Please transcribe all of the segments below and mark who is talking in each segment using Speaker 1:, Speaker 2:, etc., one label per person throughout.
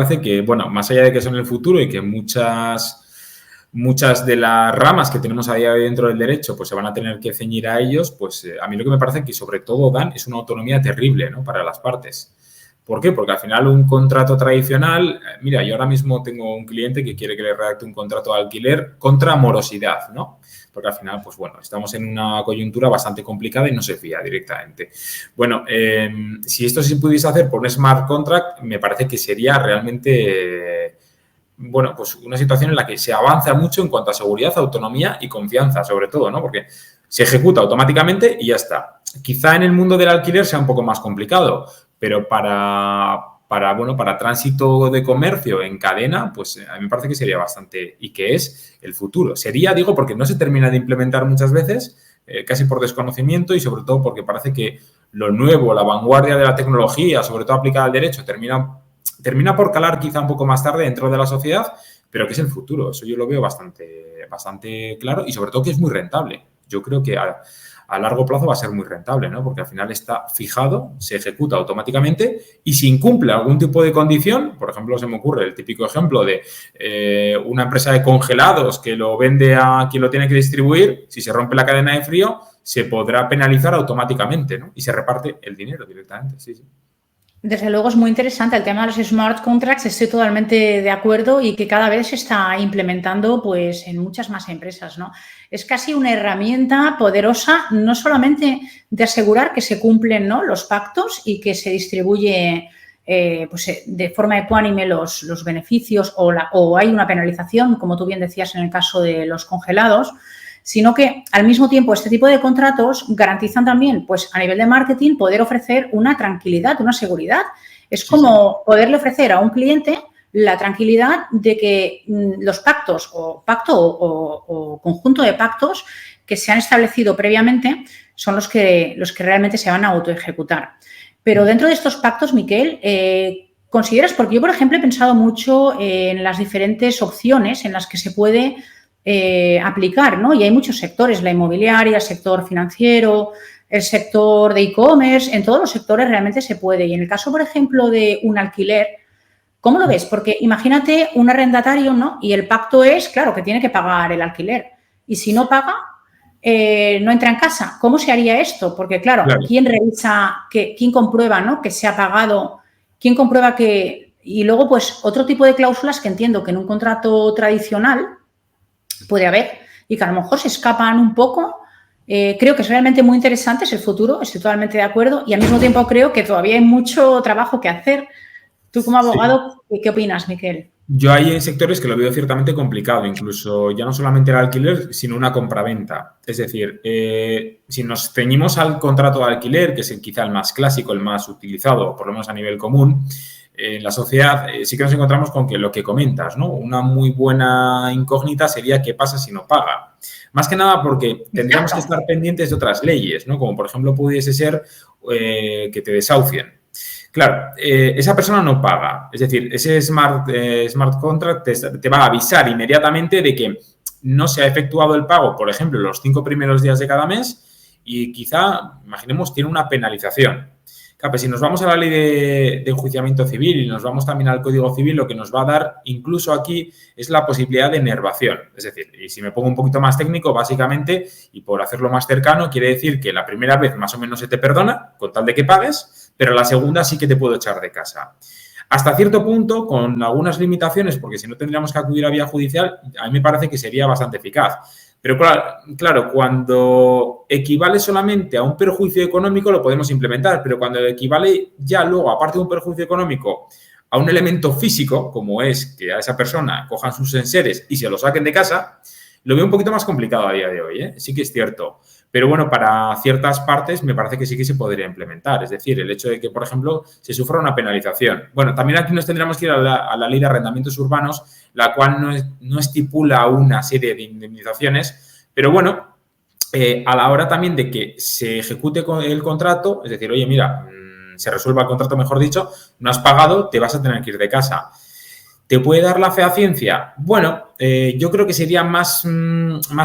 Speaker 1: parece que, bueno, más allá de que son el futuro y que muchas de las ramas que tenemos a día de hoy dentro del derecho pues se van a tener que ceñir a ellos, pues a mí lo que me parece que sobre todo dan es una autonomía terrible, ¿no?, para las partes. ¿Por qué? Porque al final un contrato tradicional, mira, yo ahora mismo tengo un cliente que quiere que le redacte un contrato de alquiler contra morosidad, ¿no? Porque al final, pues bueno, estamos en una coyuntura bastante complicada y no se fía directamente. Bueno, si esto se pudiese hacer por un smart contract, me parece que sería realmente, bueno, pues una situación en la que se avanza mucho en cuanto a seguridad, autonomía y confianza, sobre todo, ¿no? Porque se ejecuta automáticamente y ya está. Quizá en el mundo del alquiler sea un poco más complicado, pero para tránsito de comercio en cadena, pues a mí me parece que sería bastante, y que es el futuro. Sería, digo, porque no se termina de implementar muchas veces, casi por desconocimiento y sobre todo porque parece que lo nuevo, la vanguardia de la tecnología, sobre todo aplicada al derecho, termina por calar quizá un poco más tarde dentro de la sociedad, pero que es el futuro. Eso yo lo veo bastante claro y sobre todo que es muy rentable. Yo creo que a largo plazo va a ser muy rentable, ¿no? Porque al final está fijado, se ejecuta automáticamente y si incumple algún tipo de condición, por ejemplo, se me ocurre el típico ejemplo de una empresa de congelados que lo vende a quien lo tiene que distribuir, si se rompe la cadena de frío, se podrá penalizar automáticamente, ¿no? Y se reparte el dinero directamente, sí, sí.
Speaker 2: Desde luego es muy interesante el tema de los smart contracts, estoy totalmente de acuerdo y que cada vez se está implementando pues en muchas más empresas, ¿no? Es casi una herramienta poderosa no solamente de asegurar que se cumplen, ¿no?, los pactos y que se distribuye de forma ecuánime los beneficios o hay una penalización, como tú bien decías en el caso de los congelados, sino que al mismo tiempo este tipo de contratos garantizan también, pues a nivel de marketing, poder ofrecer una tranquilidad, una seguridad. Es como poderle ofrecer a un cliente la tranquilidad de que los pactos o conjunto de pactos que se han establecido previamente son los que realmente se van a autoejecutar. Pero dentro de estos pactos, Miquel, ¿consideras? Porque yo, por ejemplo, he pensado mucho en las diferentes opciones en las que se puede aplicar, ¿no? Y hay muchos sectores, la inmobiliaria, el sector financiero, el sector de e-commerce, en todos los sectores realmente se puede. Y en el caso, por ejemplo, de un alquiler, ¿cómo lo ves? Porque imagínate un arrendatario, ¿no? Y el pacto es, claro, que tiene que pagar el alquiler. Y si no paga, no entra en casa. ¿Cómo se haría esto? Porque, claro, ¿quién revisa, quién comprueba, ¿no?, que se ha pagado? ¿Quién comprueba que...? Y luego, pues, otro tipo de cláusulas que entiendo que en un contrato tradicional puede haber y que a lo mejor se escapan un poco. Creo que es realmente muy interesante, es el futuro, estoy totalmente de acuerdo y al mismo tiempo creo que todavía hay mucho trabajo que hacer. Tú como abogado, ¿qué opinas, Miquel?
Speaker 1: Yo hay sectores que lo veo ciertamente complicado, incluso ya no solamente el alquiler, sino una compraventa. Es decir, si nos ceñimos al contrato de alquiler, que es quizá el más clásico, el más utilizado, por lo menos a nivel común, en la sociedad sí que nos encontramos con que lo que comentas, ¿no? Una muy buena incógnita sería qué pasa si no paga. Más que nada porque tendríamos que estar pendientes de otras leyes, ¿no? Como por ejemplo pudiese ser que te desahucien. Claro, esa persona no paga. Es decir, ese smart contract te va a avisar inmediatamente de que no se ha efectuado el pago, por ejemplo, los 5 primeros días de cada mes y quizá, imaginemos, tiene una penalización. Claro, pues si nos vamos a la ley de enjuiciamiento civil y nos vamos también al Código Civil, lo que nos va a dar incluso aquí es la posibilidad de enervación. Es decir, y si me pongo un poquito más técnico, básicamente, y por hacerlo más cercano, quiere decir que la primera vez más o menos se te perdona, con tal de que pagues, pero la segunda sí que te puedo echar de casa. Hasta cierto punto, con algunas limitaciones, porque si no tendríamos que acudir a vía judicial, a mí me parece que sería bastante eficaz. Pero claro, cuando equivale solamente a un perjuicio económico lo podemos implementar, pero cuando equivale ya luego, aparte de un perjuicio económico, a un elemento físico, como es que a esa persona cojan sus enseres y se lo saquen de casa, lo veo un poquito más complicado a día de hoy, ¿eh? Sí que es cierto. Pero bueno, para ciertas partes me parece que sí que se podría implementar. Es decir, el hecho de que, por ejemplo, se sufra una penalización. Bueno, también aquí nos tendríamos que ir a la ley de arrendamientos urbanos, la cual no estipula una serie de indemnizaciones, pero bueno, a la hora también de que se ejecute el contrato, es decir, oye, mira, se resuelva el contrato, mejor dicho, no has pagado, te vas a tener que ir de casa. ¿Te puede dar la fehaciencia? Bueno, yo creo que sería más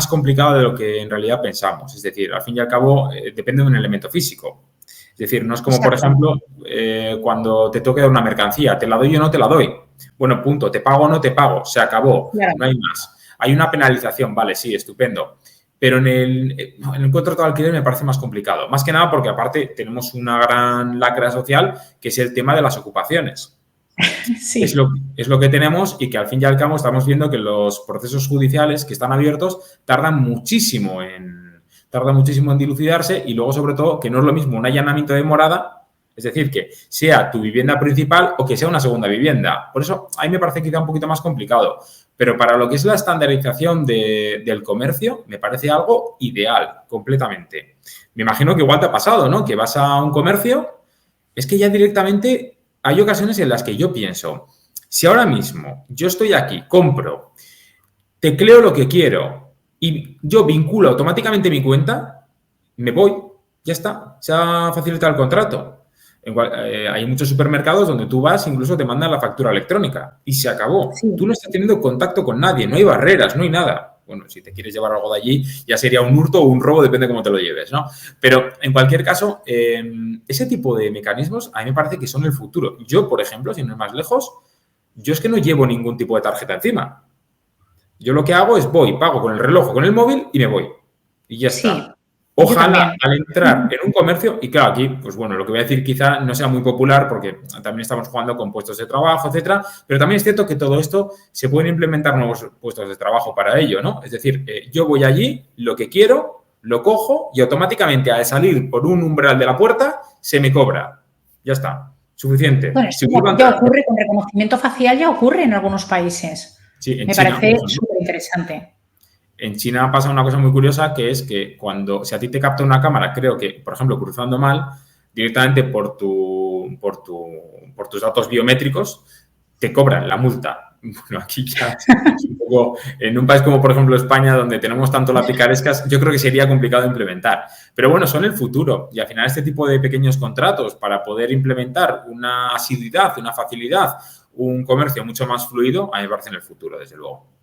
Speaker 1: complicado de lo que en realidad pensamos. Es decir, al fin y al cabo, depende de un elemento físico. Es decir, no es como, por ejemplo, cuando te toque dar una mercancía. ¿Te la doy o no te la doy? Bueno, punto, te pago o no te pago, se acabó,
Speaker 2: Claro.
Speaker 1: no hay más. Hay una penalización, vale, sí, estupendo. Pero en el contrato de alquiler me parece más complicado. Más que nada porque aparte tenemos una gran lacra social que es el tema de las ocupaciones.
Speaker 2: Sí.
Speaker 1: Es lo que tenemos y que al fin y al cabo estamos viendo que los procesos judiciales que están abiertos tardan muchísimo en dilucidarse y luego sobre todo que no es lo mismo un allanamiento de morada, es decir, que sea tu vivienda principal o que sea una segunda vivienda. Por eso a mí me parece quizá un poquito más complicado. Pero para lo que es la estandarización del comercio, me parece algo ideal, completamente. Me imagino que igual te ha pasado, ¿no? Que vas a un comercio, es que ya directamente hay ocasiones en las que yo pienso, si ahora mismo yo estoy aquí, compro, tecleo lo que quiero y yo vinculo automáticamente mi cuenta, me voy, ya está, se ha facilitado el contrato. Hay muchos supermercados donde tú vas, incluso te mandan la factura electrónica y se acabó.
Speaker 2: Sí.
Speaker 1: Tú no estás teniendo contacto con nadie, no hay barreras, no hay nada. Bueno, si te quieres llevar algo de allí, ya sería un hurto o un robo, depende de cómo te lo lleves, ¿no? Pero en cualquier caso, ese tipo de mecanismos a mí me parece que son el futuro. Yo, por ejemplo, si no es más lejos, yo es que no llevo ningún tipo de tarjeta encima. Yo lo que hago es voy, pago con el reloj o con el móvil y me voy. Y ya
Speaker 2: Sí,
Speaker 1: está.
Speaker 2: yo
Speaker 1: Ojalá
Speaker 2: también.
Speaker 1: al entrar en un comercio, y claro, aquí, pues bueno, lo que voy a decir quizá no sea muy popular porque también estamos jugando con puestos de trabajo, etcétera, pero también es cierto que todo esto se pueden implementar nuevos puestos de trabajo para ello, ¿no? Es decir, yo voy allí, lo que quiero, lo cojo y automáticamente al salir por un umbral de la puerta se me cobra. Ya está. Suficiente.
Speaker 2: Bueno,
Speaker 1: Si
Speaker 2: esto
Speaker 1: vuelvo a
Speaker 2: ya
Speaker 1: entrar,
Speaker 2: ocurre con reconocimiento facial, ya ocurre en algunos países.
Speaker 1: sí, en
Speaker 2: Me
Speaker 1: China, por
Speaker 2: parece
Speaker 1: ejemplo.
Speaker 2: súper interesante.
Speaker 1: En China pasa una cosa muy curiosa que es que si a ti te capta una cámara, creo que, por ejemplo, cruzando mal, directamente por tus datos biométricos, te cobran la multa. Bueno, aquí ya es un poco, en un país como, por ejemplo, España, donde tenemos tanto la picarescas, yo creo que sería complicado implementar. Pero bueno, son el futuro. Y al final este tipo de pequeños contratos para poder implementar una asiduidad, una facilidad, un comercio mucho más fluido, a mí me parece en el futuro, desde luego.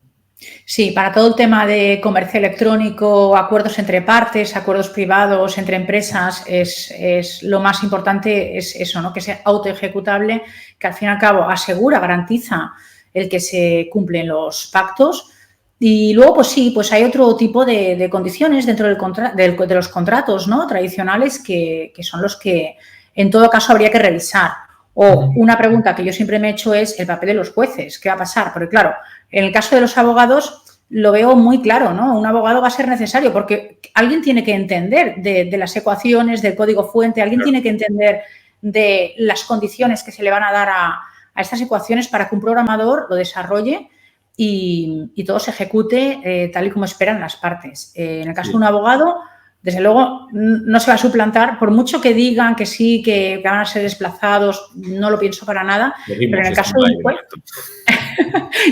Speaker 2: Sí, para todo el tema de comercio electrónico, acuerdos entre partes, acuerdos privados entre empresas, es lo más importante es eso, ¿no? Que sea autoejecutable, que al fin y al cabo asegura, garantiza el que se cumplen los pactos. Y luego, pues sí, pues hay otro tipo de condiciones dentro de los contratos, ¿no? Tradicionales que son los que en todo caso habría que revisar. O una pregunta que yo siempre me he hecho es el papel de los jueces. ¿Qué va a pasar? Porque claro, en el caso de los abogados lo veo muy claro, ¿no? Un abogado va a ser necesario porque alguien tiene que entender de las ecuaciones, del código fuente, alguien tiene que entender de las condiciones que se le van a dar a estas ecuaciones para que un programador lo desarrolle y todo se ejecute tal y como esperan las partes. En el caso de un abogado, desde luego, no se va a suplantar, por mucho que digan que sí, que van a ser desplazados, no lo pienso para nada, pero en el caso de un juez,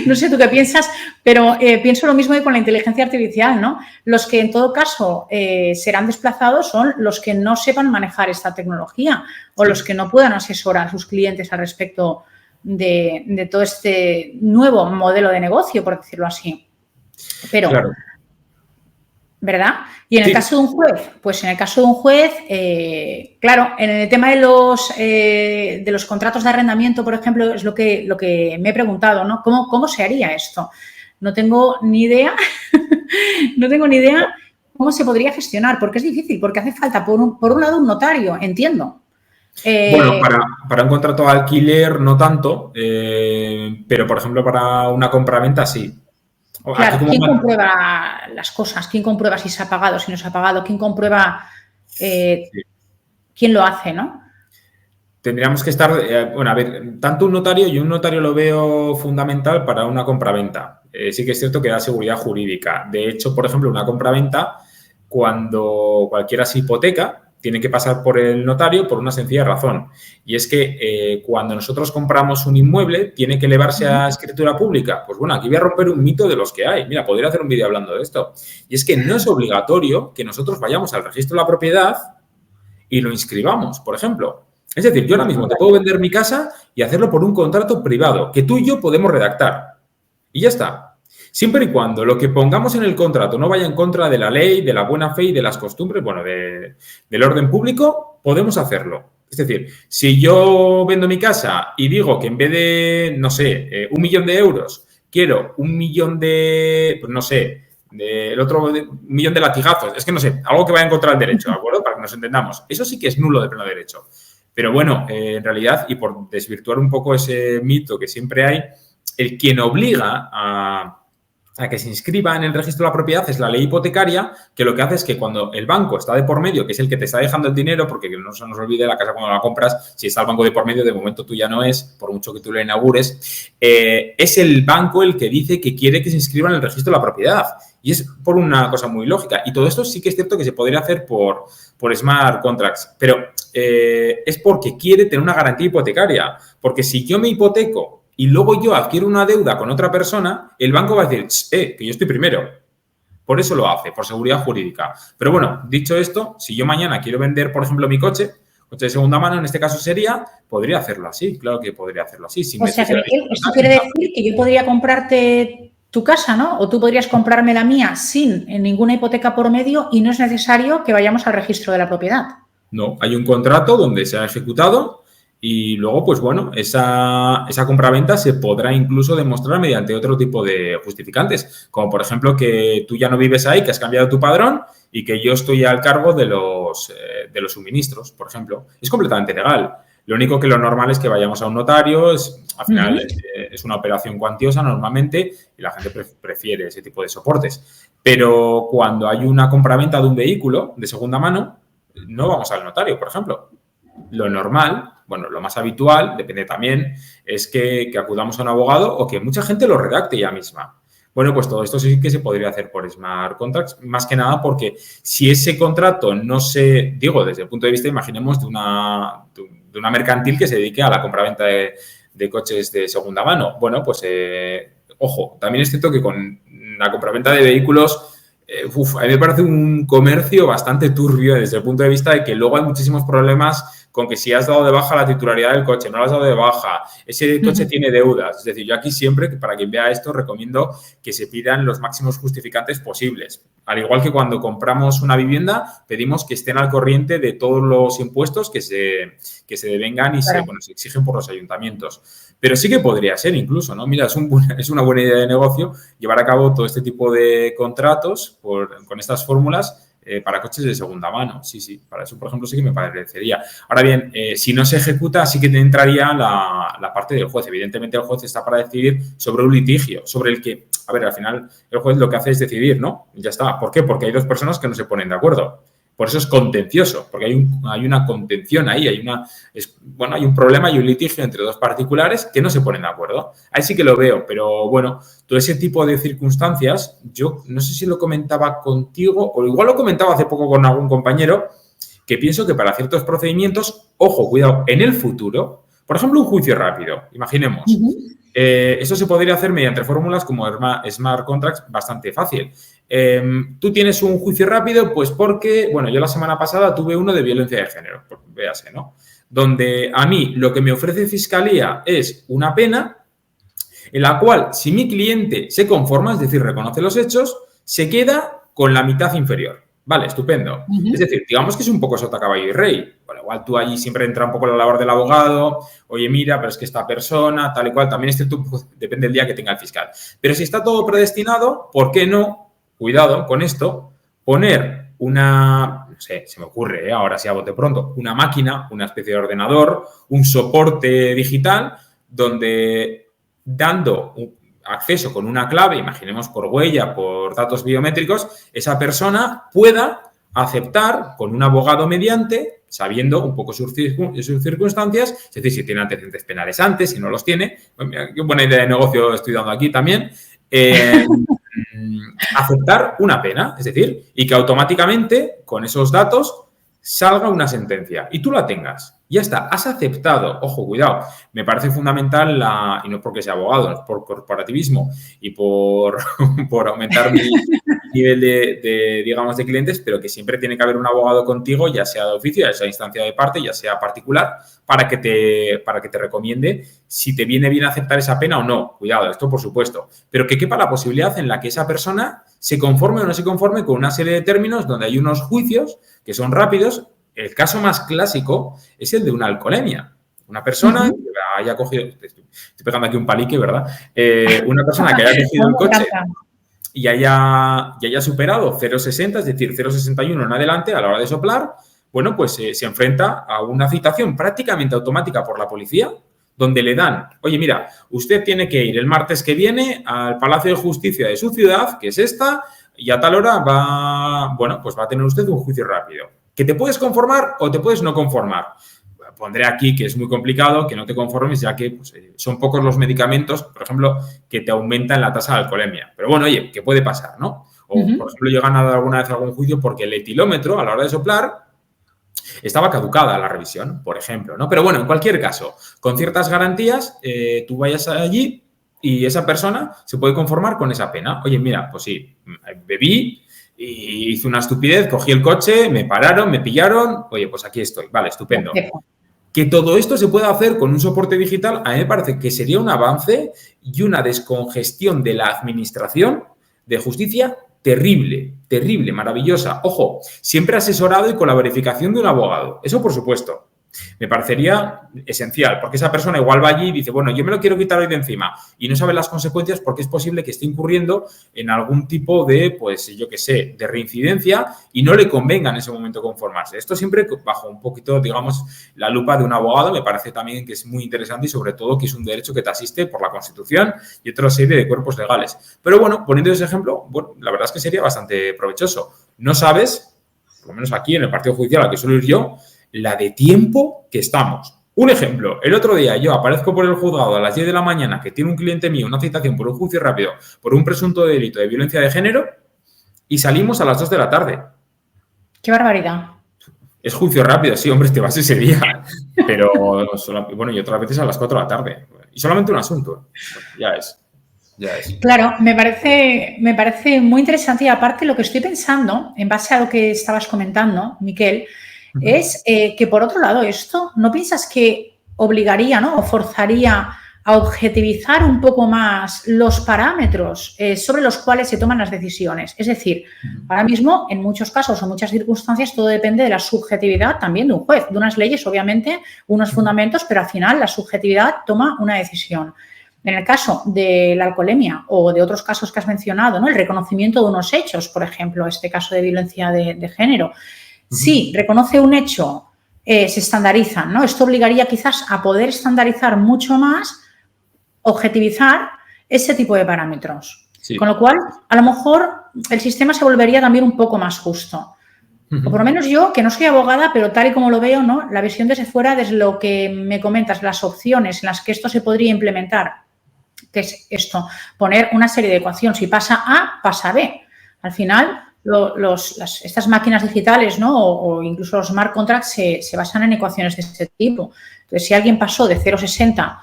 Speaker 2: no sé tú qué piensas, pero pienso lo mismo que con la inteligencia artificial, ¿no? Los que en todo caso serán desplazados son los que no sepan manejar esta tecnología o los que no puedan asesorar a sus clientes al respecto de todo este nuevo modelo de negocio, por decirlo así. Pero...
Speaker 1: Claro.
Speaker 2: ¿Verdad? Y en el caso de un juez, pues en el caso de un juez, claro, en el tema de los contratos de arrendamiento, por ejemplo, es lo que me he preguntado, ¿no? ¿Cómo se haría esto? No tengo ni idea, no tengo ni idea cómo se podría gestionar, porque es difícil, porque hace falta, por un lado, un notario, entiendo.
Speaker 1: Bueno, para un contrato de alquiler no tanto, pero, por ejemplo, para una compraventa sí.
Speaker 2: Claro, ¿quién comprueba las cosas? ¿Quién comprueba si se ha pagado, si no se ha pagado? ¿Quién comprueba quién lo hace, no?
Speaker 1: Tendríamos que estar, bueno, a ver, tanto un notario, yo un notario lo veo fundamental para una compraventa. Sí que es cierto que da seguridad jurídica. De hecho, por ejemplo, una compraventa, cuando cualquiera se hipoteca, tiene que pasar por el notario por una sencilla razón. Y es que cuando nosotros compramos un inmueble, tiene que elevarse a escritura pública. Pues bueno, aquí voy a romper un mito de los que hay. Mira, podría hacer un vídeo hablando de esto. Y es que no es obligatorio que nosotros vayamos al registro de la propiedad y lo inscribamos, por ejemplo. Es decir, yo ahora mismo te puedo vender mi casa y hacerlo por un contrato privado que tú y yo podemos redactar. Y ya está. Siempre y cuando lo que pongamos en el contrato no vaya en contra de la ley, de la buena fe y de las costumbres, bueno, del orden público, podemos hacerlo. Es decir, si yo vendo mi casa y digo que en vez de, no sé, 1 millón de euros, quiero 1 millón de, pues no sé, el otro 1 millón de latigazos, es que no sé, algo que vaya en contra del derecho, ¿de acuerdo? Para que nos entendamos. Eso sí que es nulo de pleno derecho. Pero bueno, en realidad, y por desvirtuar un poco ese mito que siempre hay, el quien obliga a que se inscriba en el registro de la propiedad es la ley hipotecaria, que lo que hace es que cuando el banco está de por medio, que es el que te está dejando el dinero, porque no se nos olvide la casa cuando la compras, si está el banco de por medio, de momento tú ya no es, por mucho que tú le inaugures, es el banco el que dice que quiere que se inscriba en el registro de la propiedad. Y es por una cosa muy lógica. Y todo esto sí que es cierto que se podría hacer por smart contracts, pero es porque quiere tener una garantía hipotecaria. Porque si yo me hipoteco y luego yo adquiero una deuda con otra persona, el banco va a decir, que yo estoy primero. Por eso lo hace, por seguridad jurídica. Pero bueno, dicho esto, si yo mañana quiero vender, por ejemplo, mi coche de segunda mano, en este caso podría hacerlo así, claro que podría hacerlo así.
Speaker 2: O sea, que esto quiere decir que yo podría comprarte tu casa, ¿no? O tú podrías comprarme la mía sin ninguna hipoteca por medio y no es necesario que vayamos al registro de la propiedad.
Speaker 1: No, hay un contrato donde se ha ejecutado y luego, pues bueno, esa compraventa se podrá incluso demostrar mediante otro tipo de justificantes, como por ejemplo que tú ya no vives ahí, que has cambiado tu padrón y que yo estoy al cargo de los suministros, por ejemplo. Es completamente legal. Lo único que lo normal es que vayamos a un notario, al final es una operación cuantiosa normalmente y la gente prefiere ese tipo de soportes. Pero cuando hay una compraventa de un vehículo de segunda mano, no vamos al notario, por ejemplo. Lo normal, bueno, lo más habitual, depende también, es que acudamos a un abogado o que mucha gente lo redacte ella misma. Bueno, pues todo esto sí que se podría hacer por smart contracts, más que nada porque si ese contrato no se, digo, desde el punto de vista, imaginemos, de una mercantil que se dedique a la compraventa de coches de segunda mano. Bueno, pues, ojo, también es cierto que con la compraventa de vehículos, a mí me parece un comercio bastante turbio desde el punto de vista de que luego hay muchísimos problemas con que si has dado de baja la titularidad del coche, no lo has dado de baja, ese coche tiene deudas. Es decir, yo aquí siempre, para quien vea esto, recomiendo que se pidan los máximos justificantes posibles. Al igual que cuando compramos una vivienda, pedimos que estén al corriente de todos los impuestos que se devengan y se exigen por los ayuntamientos. Pero sí que podría ser incluso, ¿no? Mira, es una buena idea de negocio llevar a cabo todo este tipo de contratos con estas fórmulas para coches de segunda mano. Sí, para eso, por ejemplo, sí que me parecería. Ahora bien, si no se ejecuta, sí que entraría la parte del juez. Evidentemente, el juez está para decidir sobre un litigio, sobre el que, a ver, al final, el juez lo que hace es decidir, ¿no? Ya está. ¿Por qué? Porque hay dos personas que no se ponen de acuerdo. Por eso es contencioso, porque hay una contención ahí, hay un problema y un litigio entre dos particulares que no se ponen de acuerdo. Ahí sí que lo veo, pero bueno, todo ese tipo de circunstancias, yo no sé si lo comentaba contigo o igual lo comentaba hace poco con algún compañero, que pienso que para ciertos procedimientos, ojo, cuidado, en el futuro, por ejemplo, un juicio rápido, imaginemos. Eso se podría hacer mediante fórmulas como smart contracts bastante fácil. Tú tienes un juicio rápido, pues porque, bueno, yo la semana pasada tuve uno de violencia de género, véase, ¿no? Donde a mí lo que me ofrece Fiscalía es una pena en la cual, si mi cliente se conforma, es decir, reconoce los hechos, se queda con la mitad inferior. Vale, estupendo. Es decir, digamos que es un poco sota, caballo y rey. Bueno, igual tú allí siempre entra un poco la labor del abogado. Oye, mira, pero es que esta persona, tal y cual, también es cierto, depende del día que tenga el fiscal. Pero si está todo predestinado, ¿por qué no? Cuidado con esto, poner no sé, se me ocurre, ahora sí a bote pronto, una máquina, una especie de ordenador, un soporte digital, donde dando acceso con una clave, imaginemos por huella, por datos biométricos, esa persona pueda aceptar con un abogado mediante, sabiendo un poco sus circunstancias, es decir, si tiene antecedentes penales antes, si no los tiene, pues mira, qué buena idea de negocio estoy dando aquí también, aceptar una pena, es decir, y que automáticamente con esos datos salga una sentencia y tú la tengas. Ya está, has aceptado. Ojo, cuidado. Me parece fundamental, y no porque sea abogado, no es por corporativismo y por aumentar mi nivel digamos, de clientes, pero que siempre tiene que haber un abogado contigo, ya sea de oficio, ya sea instancia de parte, ya sea particular, para que te recomiende si te viene bien aceptar esa pena o no. Cuidado, esto por supuesto. Pero que quepa la posibilidad en la que esa persona se conforme o no se conforme con una serie de términos donde hay unos juicios que son rápidos, el caso más clásico es el de una alcoholemia. Una persona que haya cogido, estoy pegando aquí un palique, ¿verdad? Una persona que haya cogido el coche y haya superado 0,60, es decir, 0,61 en adelante a la hora de soplar, bueno, pues se enfrenta a una citación prácticamente automática por la policía, donde le dan, oye, mira, usted tiene que ir el martes que viene al Palacio de Justicia de su ciudad, que es esta, y a tal hora va a tener usted un juicio rápido. ¿Que te puedes conformar o te puedes no conformar? Pondré aquí que es muy complicado, que no te conformes, ya que pues, son pocos los medicamentos, por ejemplo, que te aumentan la tasa de alcoholemia. Pero bueno, oye, ¿qué puede pasar, no? O, por ejemplo, yo he ganado alguna vez algún juicio porque el etilómetro, a la hora de soplar, estaba caducada la revisión, por ejemplo, ¿no? Pero bueno, en cualquier caso, con ciertas garantías, tú vayas allí y esa persona se puede conformar con esa pena. Oye, mira, pues sí, bebí y hice una estupidez, cogí el coche, me pararon, me pillaron, oye, pues aquí estoy, vale, estupendo. Que todo esto se pueda hacer con un soporte digital, a mí me parece que sería un avance y una descongestión de la administración de justicia terrible, terrible, maravillosa. Ojo, siempre asesorado y con la verificación de un abogado. Eso por supuesto. Me parecería esencial, porque esa persona igual va allí y dice, bueno, yo me lo quiero quitar hoy de encima y no sabe las consecuencias porque es posible que esté incurriendo en algún tipo de, pues yo qué sé, de reincidencia y no le convenga en ese momento conformarse. Esto siempre bajo un poquito, digamos, la lupa de un abogado me parece también que es muy interesante y sobre todo que es un derecho que te asiste por la Constitución y otra serie de cuerpos legales. Pero bueno, poniendo ese ejemplo, bueno, la verdad es que sería bastante provechoso. No sabes, por lo menos aquí en el partido judicial al que suelo ir yo, la de tiempo que estamos. Un ejemplo, el otro día yo aparezco por el juzgado a las 10 de la mañana que tiene un cliente mío una citación por un juicio rápido por un presunto delito de violencia de género y salimos a las 2 de la tarde.
Speaker 2: ¡Qué barbaridad!
Speaker 1: Es juicio rápido, sí, hombre, te vas ese día. Pero, bueno, y otras veces a las 4 de la tarde. Y solamente un asunto. Ya es.
Speaker 2: Claro, me parece muy interesante y aparte lo que estoy pensando, en base a lo que estabas comentando, Miquel, es que, por otro lado, esto, ¿no piensas que obligaría, ¿no? O forzaría a objetivizar un poco más los parámetros sobre los cuales se toman las decisiones? Es decir, ahora mismo, en muchos casos o muchas circunstancias, todo depende de la subjetividad también de un juez, de unas leyes, obviamente, unos fundamentos, pero al final la subjetividad toma una decisión. En el caso de la alcoholemia o de otros casos que has mencionado, ¿no? El reconocimiento de unos hechos, por ejemplo, este caso de violencia de género. Si reconoce un hecho, se estandarizan, ¿no? Esto obligaría quizás a poder estandarizar mucho más, objetivizar ese tipo de parámetros. Sí. Con lo cual, a lo mejor el sistema se volvería también un poco más justo. O por lo menos yo, que no soy abogada, pero tal y como lo veo, ¿no? La visión desde fuera, desde lo que me comentas, las opciones en las que esto se podría implementar, que es esto, poner una serie de ecuaciones. Si pasa A, pasa B. Al final, estas máquinas digitales, ¿no? O incluso los smart contracts se basan en ecuaciones de este tipo. Entonces, si alguien pasó de 0,60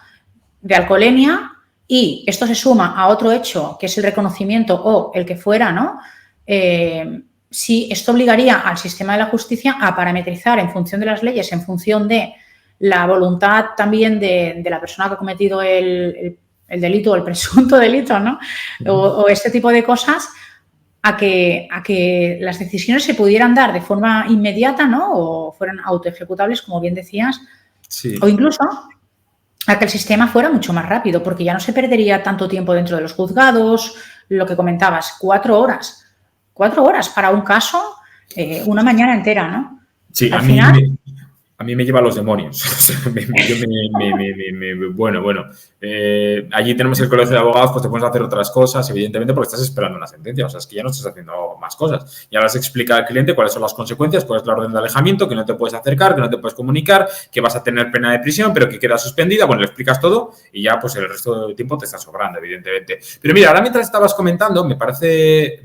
Speaker 2: de alcoholemia y esto se suma a otro hecho, que es el reconocimiento o el que fuera, ¿no? Si esto obligaría al sistema de la justicia a parametrizar en función de las leyes, en función de la voluntad también de la persona que ha cometido el delito o el presunto delito, ¿no? O este tipo de cosas, a que las decisiones se pudieran dar de forma inmediata, ¿no? O fueran autoejecutables, como bien decías. Sí. O incluso a que el sistema fuera mucho más rápido, porque ya no se perdería tanto tiempo dentro de los juzgados, lo que comentabas, 4 horas. 4 horas para un caso, una mañana entera, ¿no?
Speaker 1: Sí,
Speaker 2: al final...
Speaker 1: A mí me lleva a los demonios. Allí tenemos el colegio de abogados, pues te pones a hacer otras cosas, evidentemente, porque estás esperando una sentencia. O sea, es que ya no estás haciendo más cosas. Ya vas a explicar al cliente cuáles son las consecuencias, cuál es la orden de alejamiento, que no te puedes acercar, que no te puedes comunicar, que vas a tener pena de prisión, pero que queda suspendida. Bueno, le explicas todo y ya, pues el resto del tiempo te está sobrando, evidentemente. Pero mira, ahora mientras estabas comentando, me parece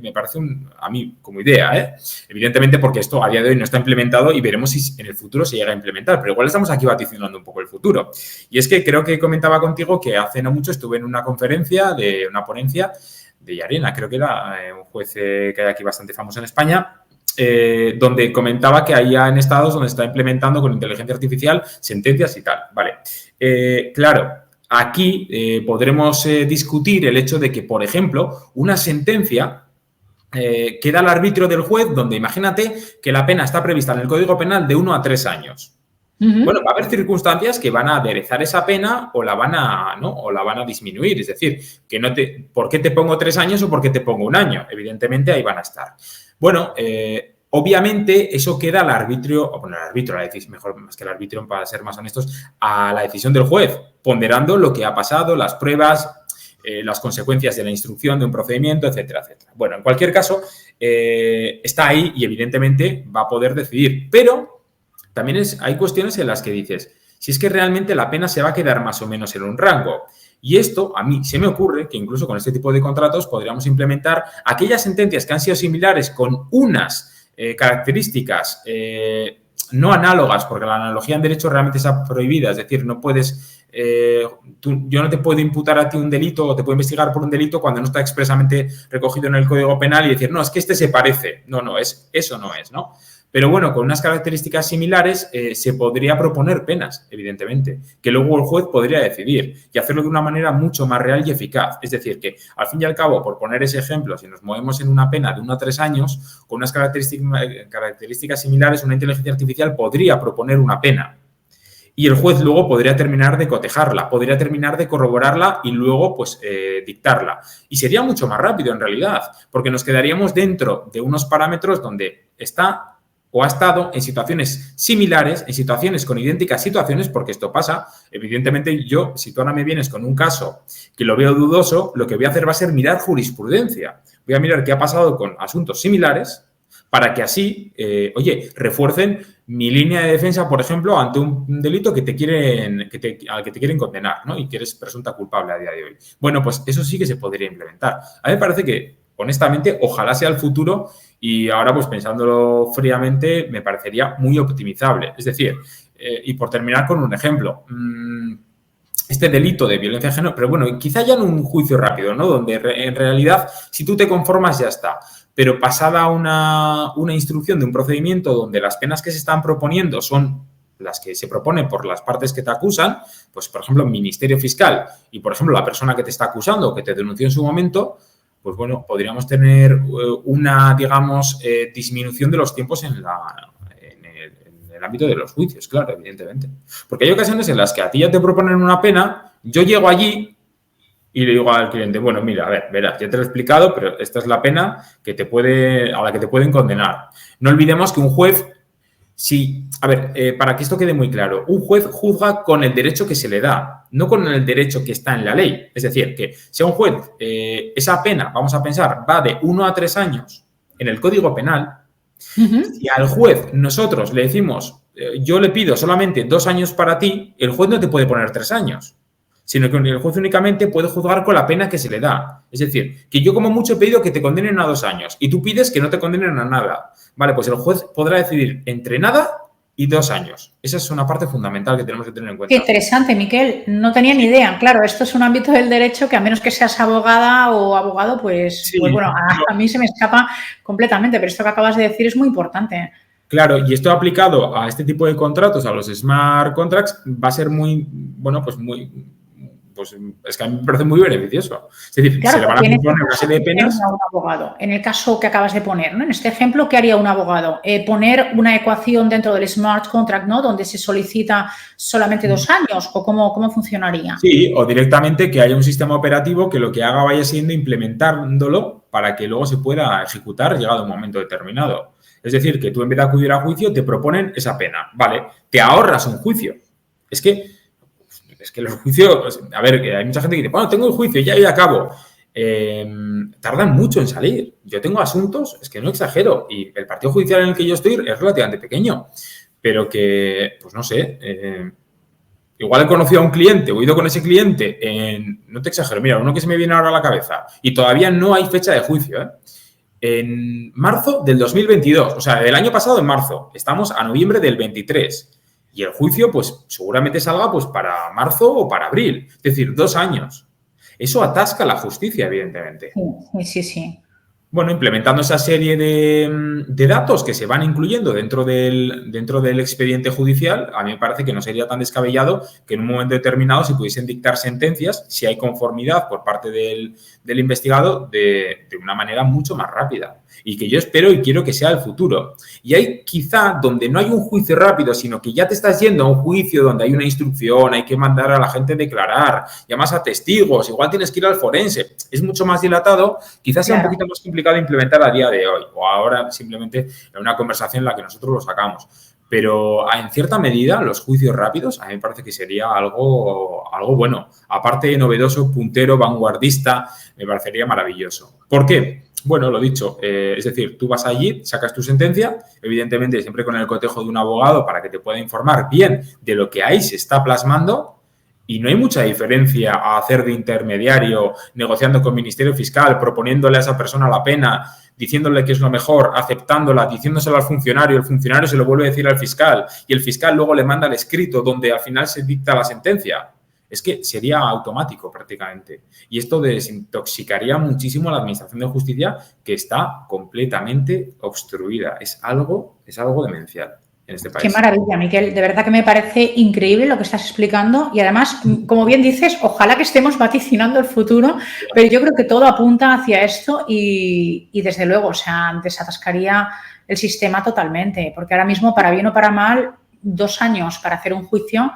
Speaker 1: a mí como idea, evidentemente, porque esto a día de hoy no está implementado y veremos si en el futuro se llega a implementar, pero igual estamos aquí vaticinando un poco el futuro. Y es que creo que comentaba contigo que hace no mucho estuve en una conferencia, de una ponencia de Llarena, creo que era un juez que hay aquí bastante famoso en España, donde comentaba que hay en estados donde está implementando con inteligencia artificial sentencias y tal. Vale, claro, aquí podremos discutir el hecho de que, por ejemplo, una sentencia queda al arbitrio del juez, donde imagínate que la pena está prevista en el Código Penal de 1 a 3 años. Bueno, va a haber circunstancias que van a aderezar esa pena o la van a, ¿no? o la van a disminuir. Es decir, que no te, ¿por qué te pongo 3 años o por qué te pongo 1 año? Evidentemente ahí van a estar. Bueno, obviamente eso queda al arbitrio, o bueno, al arbitrio, mejor más que el arbitrio para ser más honestos, a la decisión del juez, ponderando lo que ha pasado, las pruebas, las consecuencias de la instrucción de un procedimiento, etcétera, etcétera. Bueno, en cualquier caso, está ahí y evidentemente va a poder decidir, pero también hay cuestiones en las que dices, si es que realmente la pena se va a quedar más o menos en un rango. Y esto, a mí se me ocurre que incluso con este tipo de contratos podríamos implementar aquellas sentencias que han sido similares con unas características no análogas, porque la analogía en derecho realmente está prohibida, es decir, no puedes, yo no te puedo imputar a ti un delito o te puedo investigar por un delito cuando no está expresamente recogido en el Código Penal y decir, no, es que este se parece. No, eso no es, ¿no? Pero bueno, con unas características similares se podría proponer penas, evidentemente, que luego el juez podría decidir y hacerlo de una manera mucho más real y eficaz. Es decir, que al fin y al cabo, por poner ese ejemplo, si nos movemos en una pena de 1 a 3 años, con unas características similares, una inteligencia artificial podría proponer una pena. Y el juez luego podría terminar de cotejarla, podría terminar de corroborarla y luego, pues, dictarla. Y sería mucho más rápido, en realidad, porque nos quedaríamos dentro de unos parámetros donde está o ha estado en situaciones similares, en situaciones con idénticas situaciones, porque esto pasa. Evidentemente, yo, si tú ahora me vienes con un caso que lo veo dudoso, lo que voy a hacer va a ser mirar jurisprudencia. Voy a mirar qué ha pasado con asuntos similares para que así, refuercen mi línea de defensa, por ejemplo, ante un delito que al que te quieren condenar, ¿no? Y que eres presunta culpable a día de hoy. Bueno, pues eso sí que se podría implementar. A mí me parece que, honestamente, ojalá sea el futuro y ahora, pues pensándolo fríamente, me parecería muy optimizable. Es decir, y por terminar con un ejemplo, este delito de violencia de género, pero bueno, quizá ya en un juicio rápido, ¿no? Donde en realidad, si tú te conformas, ya está. Pero pasada una instrucción de un procedimiento donde las penas que se están proponiendo son las que se proponen por las partes que te acusan, pues, por ejemplo, el Ministerio Fiscal y, por ejemplo, la persona que te está acusando o que te denunció en su momento, pues bueno, podríamos tener una, digamos, disminución de los tiempos en el ámbito de los juicios, claro, evidentemente. Porque hay ocasiones en las que a ti ya te proponen una pena, yo llego allí y le digo al cliente, bueno, mira, a ver, verás, ya te lo he explicado, pero esta es la pena a la que te pueden condenar. No olvidemos que un juez, para que esto quede muy claro, un juez juzga con el derecho que se le da, no con el derecho que está en la ley. Es decir, que si a un juez esa pena, vamos a pensar, va de 1 a 3 años en el Código Penal, si al juez nosotros le decimos, yo le pido solamente 2 años para ti, el juez no te puede poner 3 años. Sino que el juez únicamente puede juzgar con la pena que se le da. Es decir, que yo como mucho he pedido que te condenen a 2 años y tú pides que no te condenen a nada. Vale, pues el juez podrá decidir entre nada y 2 años. Esa es una parte fundamental que tenemos que tener en cuenta.
Speaker 2: Qué interesante, Miquel. No tenía ni idea. Claro, esto es un ámbito del derecho que a menos que seas abogada o abogado, pues,
Speaker 1: sí,
Speaker 2: pues bueno, a mí se me escapa completamente, pero esto que acabas de decir es muy importante.
Speaker 1: Claro, y esto aplicado a este tipo de contratos, a los smart contracts, va a ser muy, bueno, pues es que a mí me parece muy beneficioso. Es decir,
Speaker 2: claro,
Speaker 1: se le van a proponer una serie de penas.
Speaker 2: Un abogado. En el caso que acabas de poner, ¿no? En este ejemplo, ¿qué haría un abogado? Poner una ecuación dentro del smart contract, ¿no? Donde se solicita solamente 2 años, o cómo funcionaría.
Speaker 1: Sí, o directamente que haya un sistema operativo que lo que haga vaya siendo implementándolo para que luego se pueda ejecutar llegado un momento determinado. Es decir, que tú en vez de acudir a juicio te proponen esa pena, ¿vale? Te ahorras un juicio. Es que los juicios, a ver, que hay mucha gente que dice, bueno, tengo el juicio, ya acabo. Tardan mucho en salir. Yo tengo asuntos, es que no exagero, y el partido judicial en el que yo estoy es relativamente pequeño, pero que, pues no sé, igual he conocido a un cliente, o he ido con ese cliente no te exagero, mira, uno que se me viene ahora a la cabeza, y todavía no hay fecha de juicio, en marzo del 2022, o sea, del año pasado en marzo, estamos a noviembre del 23, y el juicio, pues, seguramente salga, pues, para marzo o para abril. Es decir, 2 años. Eso atasca la justicia, evidentemente.
Speaker 2: Sí.
Speaker 1: Bueno, implementando esa serie de datos que se van incluyendo dentro del expediente judicial, a mí me parece que no sería tan descabellado que en un momento determinado se pudiesen dictar sentencias, si hay conformidad por parte del investigado, de una manera mucho más rápida. Y que yo espero y quiero que sea el futuro. Y hay quizá donde no hay un juicio rápido, sino que ya te estás yendo a un juicio donde hay una instrucción, hay que mandar a la gente a declarar, llamas a testigos, igual tienes que ir al forense. Es mucho más dilatado, quizás sea un poquito más complicado de implementar a día de hoy, o ahora simplemente en una conversación en la que nosotros lo sacamos. Pero en cierta medida los juicios rápidos a mí me parece que sería algo bueno. Aparte, novedoso, puntero, vanguardista, me parecería maravilloso. ¿Por qué? Bueno, lo dicho, es decir, tú vas allí, sacas tu sentencia, evidentemente siempre con el cotejo de un abogado para que te pueda informar bien de lo que ahí se está plasmando. Y no hay mucha diferencia a hacer de intermediario, negociando con el Ministerio Fiscal, proponiéndole a esa persona la pena, diciéndole que es lo mejor, aceptándola, diciéndoselo al funcionario, el funcionario se lo vuelve a decir al fiscal y el fiscal luego le manda el escrito donde al final se dicta la sentencia. Es que sería automático prácticamente. Y esto desintoxicaría muchísimo a la Administración de Justicia, que está completamente obstruida. Es algo demencial en este país.
Speaker 2: Qué maravilla, Miquel. De verdad que me parece increíble lo que estás explicando y además, como bien dices, ojalá que estemos vaticinando el futuro, pero yo creo que todo apunta hacia esto y desde luego, o sea, desatascaría el sistema totalmente, porque ahora mismo, para bien o para mal, 2 años para hacer un juicio.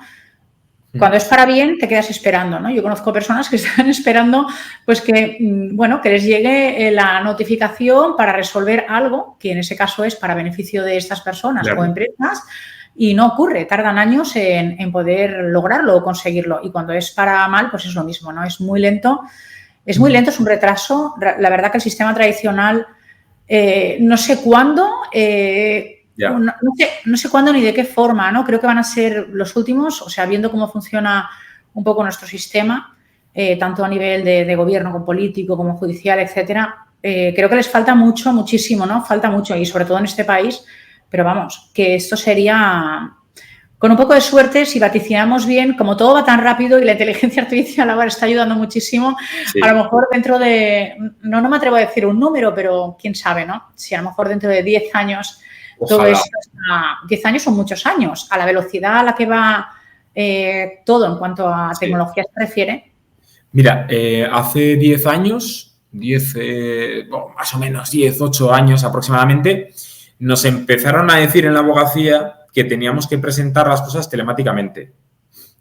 Speaker 2: Cuando es para bien, te quedas esperando, ¿no? Yo conozco personas que están esperando, pues que, bueno, que les llegue la notificación para resolver algo, que en ese caso es para beneficio de estas personas o empresas, y no ocurre, tardan años en poder lograrlo o conseguirlo. Y cuando es para mal, pues es lo mismo, ¿no? Es muy lento, es un retraso. La verdad que el sistema tradicional, no sé cuándo... No sé cuándo ni de qué forma, ¿no? Creo que van a ser los últimos, o sea, viendo cómo funciona un poco nuestro sistema, tanto a nivel de gobierno como político, como judicial, etcétera, creo que les falta muchísimo, ¿no? Falta mucho y sobre todo en este país, pero vamos, que esto sería, con un poco de suerte, si vaticinamos bien, como todo va tan rápido y la inteligencia artificial ahora está ayudando muchísimo, sí. A lo mejor dentro de, no me atrevo a decir un número, pero quién sabe, ¿no? Si a lo mejor dentro de 10 años... Ojalá. Todo esto, 10 años son muchos años. A la velocidad a la que va todo en cuanto a tecnología se refiere.
Speaker 1: Mira, hace 10 años, más o menos 10, 8 años aproximadamente, nos empezaron a decir en la abogacía que teníamos que presentar las cosas telemáticamente,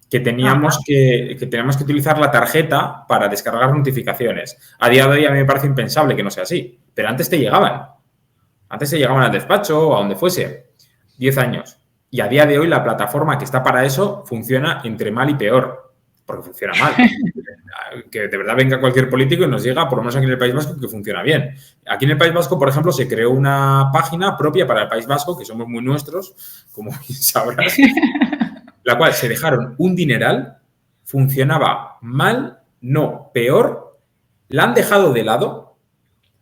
Speaker 1: que teníamos que utilizar la tarjeta para descargar notificaciones. A día de hoy a mí me parece impensable que no sea así, pero antes te llegaban. Antes se llegaban al despacho o a donde fuese. 10 años. Y a día de hoy la plataforma que está para eso funciona entre mal y peor. Porque funciona mal. Que de verdad venga cualquier político y nos diga, por lo menos aquí en el País Vasco, que funciona bien. Aquí en el País Vasco, por ejemplo, se creó una página propia para el País Vasco, que somos muy nuestros, como bien sabrás, la cual se dejaron un dineral, funcionaba mal, no, peor, la han dejado de lado.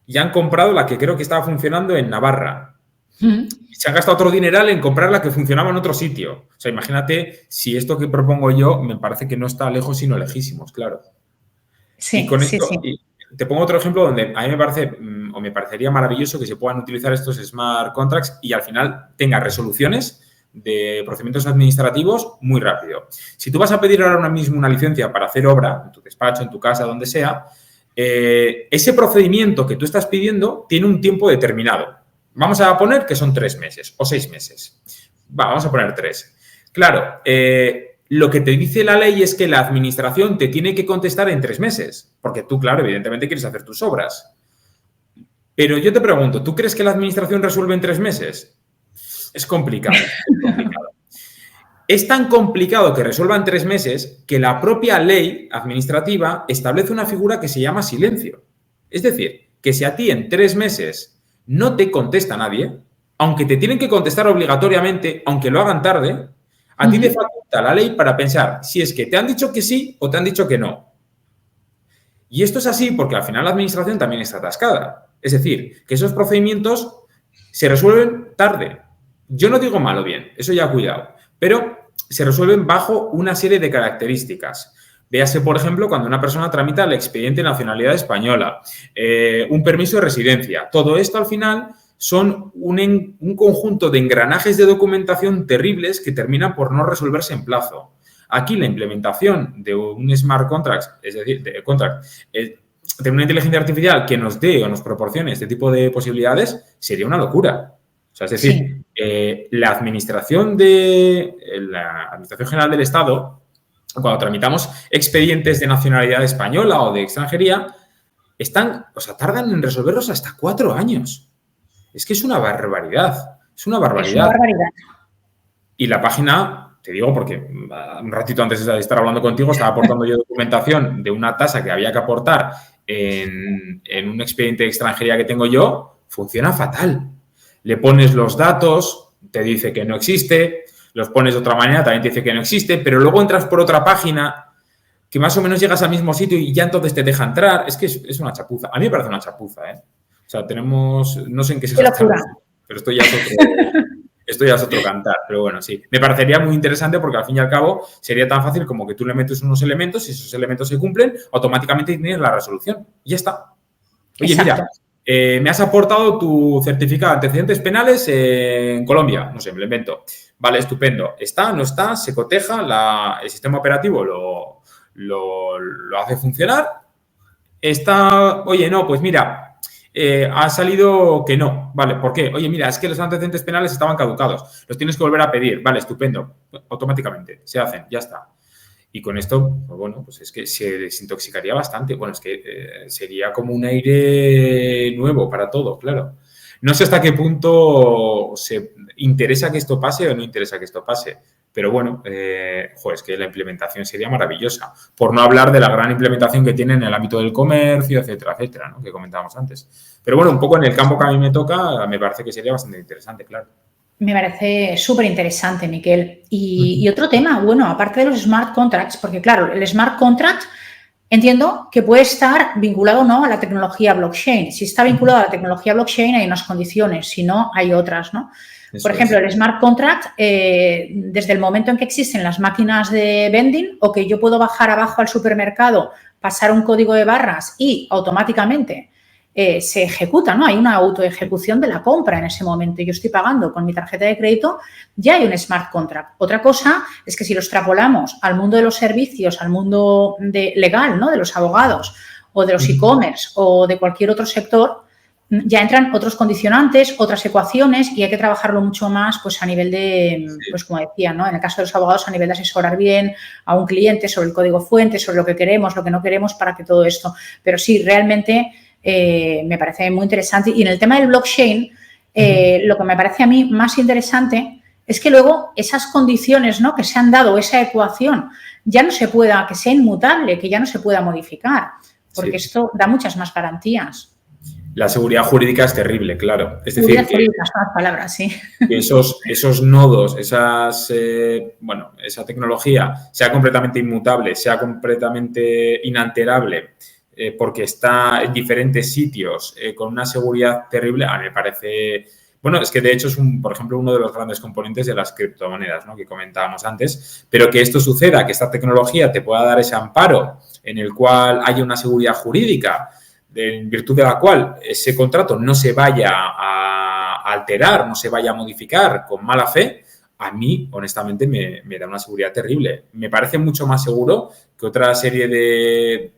Speaker 1: Y han comprado la que creo que estaba funcionando en Navarra. Se han gastado otro dineral en comprar la que funcionaba en otro sitio. O sea, imagínate si esto que propongo yo me parece que no está lejos, sino lejísimos, claro.
Speaker 2: Sí,
Speaker 1: y con esto,
Speaker 2: sí.
Speaker 1: Y te pongo otro ejemplo donde a mí me parece, o me parecería maravilloso que se puedan utilizar estos smart contracts y al final tenga resoluciones de procedimientos administrativos muy rápido. Si tú vas a pedir ahora mismo una licencia para hacer obra, en tu despacho, en tu casa, donde sea, ese procedimiento que tú estás pidiendo tiene un tiempo determinado. Vamos a poner que son 3 meses o 6 meses. Vamos a poner 3. Claro, lo que te dice la ley es que la administración te tiene que contestar en 3 meses. Porque tú, claro, evidentemente quieres hacer tus obras. Pero yo te pregunto, ¿tú crees que la administración resuelve en 3 meses? Es complicado. Es tan complicado que resuelva en 3 meses que la propia ley administrativa establece una figura que se llama silencio. Es decir, que si a ti en 3 meses no te contesta nadie, aunque te tienen que contestar obligatoriamente, aunque lo hagan tarde, a ti te faculta la ley para pensar si es que te han dicho que sí o te han dicho que no. Y esto es así porque al final la administración también está atascada. Es decir, que esos procedimientos se resuelven tarde. Yo no digo mal o bien, eso ya cuidado. Pero se resuelven bajo una serie de características. Véase, por ejemplo, cuando una persona tramita el expediente de nacionalidad española, un permiso de residencia. Todo esto, al final, son un conjunto de engranajes de documentación terribles que terminan por no resolverse en plazo. Aquí la implementación de un smart contract, es decir, de una inteligencia artificial que nos dé o nos proporcione este tipo de posibilidades, sería una locura. O sea, es decir, la Administración General del Estado, cuando tramitamos expedientes de nacionalidad española o de extranjería, tardan en resolverlos hasta 4 años. Es que es una barbaridad. Es una barbaridad. Y la página, te digo, porque un ratito antes de estar hablando contigo estaba aportando yo documentación de una tasa que había que aportar en un expediente de extranjería que tengo yo, funciona fatal. Le pones los datos, te dice que no existe, los pones de otra manera, también te dice que no existe, pero luego entras por otra página que más o menos llegas al mismo sitio y ya entonces te deja entrar. Es que es una chapuza. A mí me parece una chapuza, ¿eh? O sea, no sé en qué se gasta, pero esto ya es otro cantar. Pero bueno, sí. Me parecería muy interesante porque al fin y al cabo sería tan fácil como que tú le metes unos elementos y esos elementos se cumplen, automáticamente tienes la resolución. Y ya está. Oye, mira, me has aportado tu certificado de antecedentes penales en Colombia. No sé, me lo invento. Vale, estupendo. ¿Está? ¿No está? ¿Se coteja? ¿El sistema operativo lo hace funcionar? ¿Está? Oye, no, pues mira, ha salido que no. Vale, ¿por qué? Oye, mira, es que los antecedentes penales estaban caducados. Los tienes que volver a pedir. Vale, estupendo. Automáticamente. Se hacen. Ya está. Y con esto, pues bueno, pues es que se desintoxicaría bastante. Bueno, es que sería como un aire nuevo para todo, claro. No sé hasta qué punto se interesa que esto pase o no interesa que esto pase. Pero bueno, es que la implementación sería maravillosa. Por no hablar de la gran implementación que tiene en el ámbito del comercio, etcétera, etcétera, ¿no? Que comentábamos antes. Pero bueno, un poco en el campo que a mí me toca, me parece que sería bastante interesante, claro.
Speaker 2: Me parece súper interesante, Miquel. Y otro tema, bueno, aparte de los smart contracts, porque claro, el smart contract entiendo que puede estar vinculado o no a la tecnología blockchain. Si está vinculado a la tecnología blockchain hay unas condiciones, si no hay otras, ¿no? Por ejemplo, el smart contract, desde el momento en que existen las máquinas de vending o que yo puedo bajar abajo al supermercado, pasar un código de barras y automáticamente se ejecuta, ¿no? Hay una autoejecución de la compra en ese momento. Yo estoy pagando con mi tarjeta de crédito, ya hay un smart contract. Otra cosa es que si lo extrapolamos al mundo de los servicios, al mundo legal, ¿no? De los abogados o de los e-commerce o de cualquier otro sector, ya entran otros condicionantes, otras ecuaciones y hay que trabajarlo mucho más pues a nivel de, pues como decía, ¿no? En el caso de los abogados, a nivel de asesorar bien a un cliente sobre el código fuente, sobre lo que queremos, lo que no queremos para que todo esto. Pero sí, realmente me parece muy interesante. Y en el tema del blockchain, lo que me parece a mí más interesante es que luego esas condiciones, ¿no? Que se han dado, esa ecuación, ya no se pueda, que sea inmutable, que ya no se pueda modificar, porque esto da muchas más garantías.
Speaker 1: La seguridad jurídica es terrible, claro. Es decir, que esos nodos, esa tecnología sea completamente inmutable, sea completamente inalterable, porque está en diferentes sitios con una seguridad terrible, a mí me parece... Bueno, es que de hecho es, por ejemplo, uno de los grandes componentes de las criptomonedas, ¿no? Que comentábamos antes, pero que esto suceda, que esta tecnología te pueda dar ese amparo en el cual haya una seguridad jurídica en virtud de la cual ese contrato no se vaya a alterar, no se vaya a modificar con mala fe, a mí, honestamente, me da una seguridad terrible. Me parece mucho más seguro que otra serie de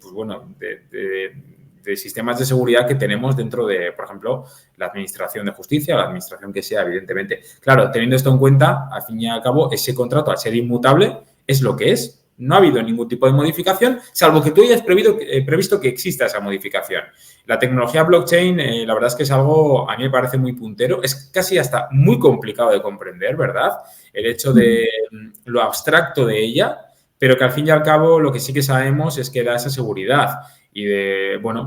Speaker 1: sistemas de seguridad que tenemos dentro de, por ejemplo, la Administración de Justicia, la administración que sea, evidentemente. Claro, teniendo esto en cuenta, al fin y al cabo, ese contrato, al ser inmutable, es lo que es. No ha habido ningún tipo de modificación, salvo que tú hayas previsto que exista esa modificación. La tecnología blockchain, la verdad es que es algo, a mí me parece muy puntero. Es casi hasta muy complicado de comprender, ¿verdad? El hecho de lo abstracto de ella, pero que al fin y al cabo lo que sí que sabemos es que da esa seguridad. Y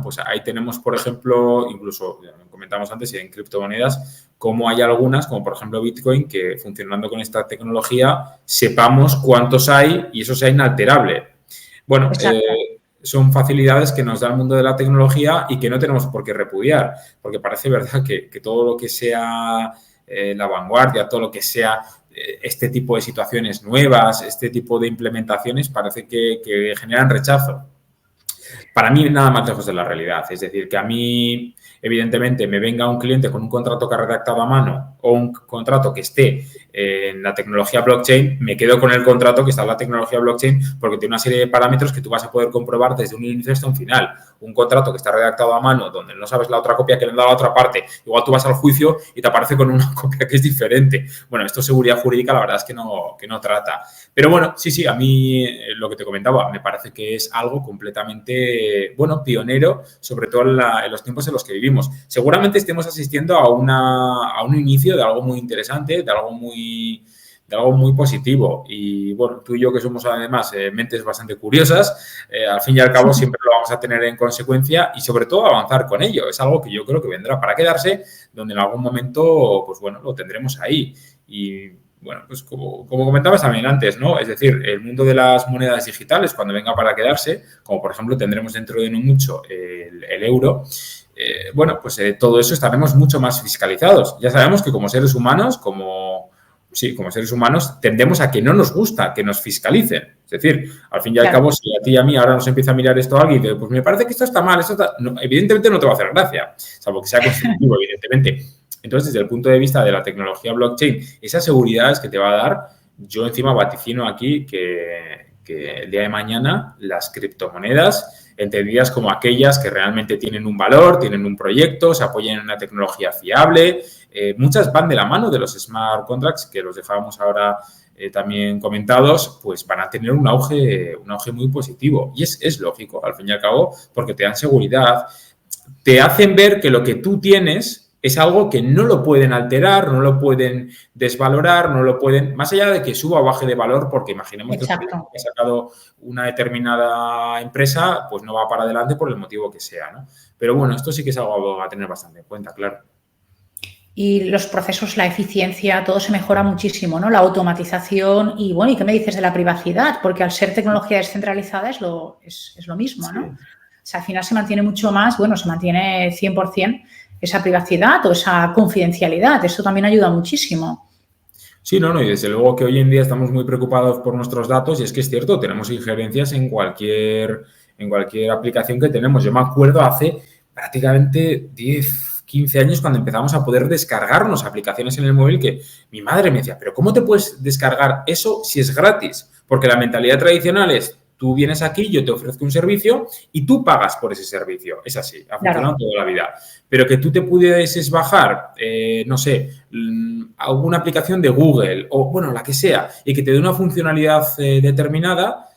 Speaker 1: pues ahí tenemos, por ejemplo, incluso comentamos antes en criptomonedas, como hay algunas, como por ejemplo Bitcoin, que funcionando con esta tecnología sepamos cuántos hay y eso sea inalterable. Bueno, son facilidades que nos da el mundo de la tecnología y que no tenemos por qué repudiar, porque parece verdad que todo lo que sea la vanguardia, todo lo que sea este tipo de situaciones nuevas, este tipo de implementaciones parece que generan rechazo. Para mí nada más lejos de la realidad. Es decir, que a mí, evidentemente, me venga un cliente con un contrato que ha redactado a mano o un contrato que esté en la tecnología blockchain, me quedo con el contrato que está en la tecnología blockchain porque tiene una serie de parámetros que tú vas a poder comprobar desde un inicio hasta un final. Un contrato que está redactado a mano donde no sabes la otra copia que le han dado a la otra parte, igual tú vas al juicio y te aparece con una copia que es diferente. Bueno, esto seguridad jurídica la verdad es que no trata. Pero bueno, sí, a mí lo que te comentaba, me parece que es algo completamente, bueno, pionero, sobre todo en los tiempos en los que vivimos. Seguramente estemos asistiendo a un inicio de algo muy interesante, de algo muy positivo. Y bueno, tú y yo que somos además mentes bastante curiosas, al fin y al cabo siempre lo vamos a tener en consecuencia y sobre todo avanzar con ello. Es algo que yo creo que vendrá para quedarse, donde en algún momento, pues bueno, lo tendremos ahí. Y bueno, pues como comentabas también antes, ¿no? Es decir, el mundo de las monedas digitales, cuando venga para quedarse, como por ejemplo tendremos dentro de no mucho el euro, bueno, pues todo eso estaremos mucho más fiscalizados. Ya sabemos que como seres humanos, como seres humanos, tendemos a que no nos gusta que nos fiscalicen. Es decir, al fin y al cabo, si a ti y a mí ahora nos empieza a mirar esto a alguien y dice, pues me parece que esto está mal, no, evidentemente no te va a hacer gracia, salvo que sea constructivo, evidentemente. Entonces, desde el punto de vista de la tecnología blockchain, esas seguridades que te va a dar, yo encima vaticino aquí que el día de mañana las criptomonedas, entendidas como aquellas que realmente tienen un valor, tienen un proyecto, se apoyan en una tecnología fiable, muchas van de la mano de los smart contracts, que los dejábamos ahora también comentados, pues van a tener un auge muy positivo. Y es lógico, al fin y al cabo, porque te dan seguridad, te hacen ver que lo que tú tienes es algo que no lo pueden alterar, no lo pueden desvalorar, no lo pueden, más allá de que suba o baje de valor, porque imaginemos que ha sacado una determinada empresa, pues no va para adelante por el motivo que sea, ¿no? Pero bueno, esto sí que es algo a tener bastante en cuenta, claro.
Speaker 2: Y los procesos, la eficiencia, todo se mejora muchísimo, ¿no? La automatización y, bueno, ¿y qué me dices de la privacidad? Porque al ser tecnología descentralizada es lo mismo, ¿no? Sí. O sea, al final se mantiene mucho más, bueno, se mantiene 100% esa privacidad o esa confidencialidad. Eso también ayuda muchísimo.
Speaker 1: Sí, y desde luego que hoy en día estamos muy preocupados por nuestros datos y es que es cierto, tenemos injerencias en cualquier aplicación que tenemos. Yo me acuerdo hace prácticamente 10, 15 años cuando empezamos a poder descargarnos aplicaciones en el móvil que mi madre me decía, pero ¿cómo te puedes descargar eso si es gratis? Porque la mentalidad tradicional es, tú vienes aquí, yo te ofrezco un servicio y tú pagas por ese servicio. Es así, ha funcionado toda la vida. Pero que tú te pudieses bajar, no sé, alguna aplicación de Google o, bueno, la que sea, y que te dé una funcionalidad determinada,